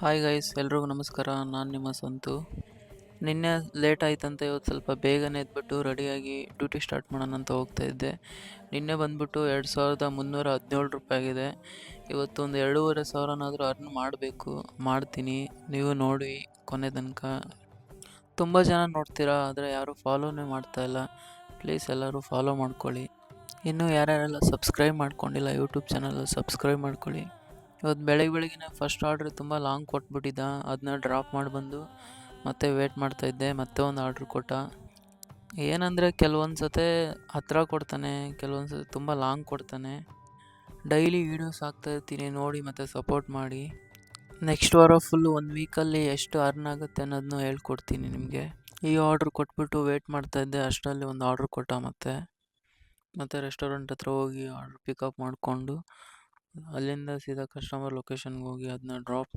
Hi guys, ಎಲ್ರಿಗೂ ನಮಸ್ಕಾರ. ನಾನು ನಿಮ್ಮ ಸಂತು. ನಿನ್ನೆ ಲೇಟ್ ಆಯ್ತಂತ ಇವತ್ತು ಸ್ವಲ್ಪ ಬೇಗನೆ ಎದ್ಬಿಟ್ಟು ರೆಡಿಯಾಗಿ ಡ್ಯೂಟಿ ಸ್ಟಾರ್ಟ್ ಮಾಡೋಣ ಅಂತ ಹೋಗ್ತಾ ಇದ್ದೆ. ನಿನ್ನೆ ಬಂದ್ಬಿಟ್ಟು 2317 ರೂಪಾಯಿ ಆಗಿದೆ. ಇವತ್ತು ಒಂದು 2500ನಾದರೂ ಅರ್ನ್ ಮಾಡಬೇಕು, ಮಾಡ್ತೀನಿ. ನೀವು ನೋಡಿ ಕೊನೆ ತನಕ. ತುಂಬ ಜನ ನೋಡ್ತೀರಾ, ಆದರೆ ಯಾರೂ ಫಾಲೋನೇ ಮಾಡ್ತಾ ಇಲ್ಲ. ಪ್ಲೀಸ್ ಎಲ್ಲರೂ ಫಾಲೋ ಮಾಡ್ಕೊಳ್ಳಿ. ಇನ್ನೂ ಯಾರ್ಯಾರೆಲ್ಲ ಸಬ್ಸ್ಕ್ರೈಬ್ ಮಾಡ್ಕೊಂಡಿಲ್ಲ ಯೂಟ್ಯೂಬ್ ಚಾನಲ್ ಸಬ್ಸ್ಕ್ರೈಬ್ ಮಾಡ್ಕೊಳ್ಳಿ. ಇವತ್ತು ಬೆಳಗ್ಗೆನೇ ಫಸ್ಟ್ ಆರ್ಡ್ರ್ ತುಂಬ ಲಾಂಗ್ ಕೊಟ್ಬಿಟ್ಟಿದ್ದ, ಅದನ್ನ ಡ್ರಾಪ್ ಮಾಡಿ ಬಂದು ಮತ್ತೆ ವೇಟ್ ಮಾಡ್ತಾಯಿದ್ದೆ. ಮತ್ತೆ ಒಂದು ಆರ್ಡ್ರ್ ಕೊಟ್ಟ. ಏನಂದರೆ ಕೆಲವೊಂದು ಸತಿ ಹತ್ರ ಕೊಡ್ತಾನೆ, ಕೆಲವೊಂದು ಸತಿ ತುಂಬ ಲಾಂಗ್ ಕೊಡ್ತಾನೆ. ಡೈಲಿ ವೀಡಿಯೋಸ್ ಹಾಕ್ತಾಯಿರ್ತೀನಿ, ನೋಡಿ ಮತ್ತು ಸಪೋರ್ಟ್ ಮಾಡಿ. ನೆಕ್ಸ್ಟ್ ವಾರ ಫುಲ್ಲು 1 ವೀಕಲ್ಲಿ ಎಷ್ಟು ಅರ್ನ್ ಆಗುತ್ತೆ ಅನ್ನೋದನ್ನು ಹೇಳ್ಕೊಡ್ತೀನಿ ನಿಮಗೆ. ಈ ಆರ್ಡ್ರ್ ಕೊಟ್ಬಿಟ್ಟು ವೇಟ್ ಮಾಡ್ತಾಯಿದ್ದೆ, ಅಷ್ಟರಲ್ಲಿ ಒಂದು ಆರ್ಡ್ರ್ ಕೊಟ್ಟ. ಮತ್ತು ರೆಸ್ಟೋರೆಂಟ್ ಹತ್ರ ಹೋಗಿ ಆರ್ಡ್ರ್ ಪಿಕಪ್ ಮಾಡಿಕೊಂಡು ಅಲ್ಲಿಂದ ಸೀದಾ ಕಸ್ಟಮರ್ ಲೊಕೇಶನ್ಗೆ ಹೋಗಿ ಅದನ್ನ ಡ್ರಾಪ್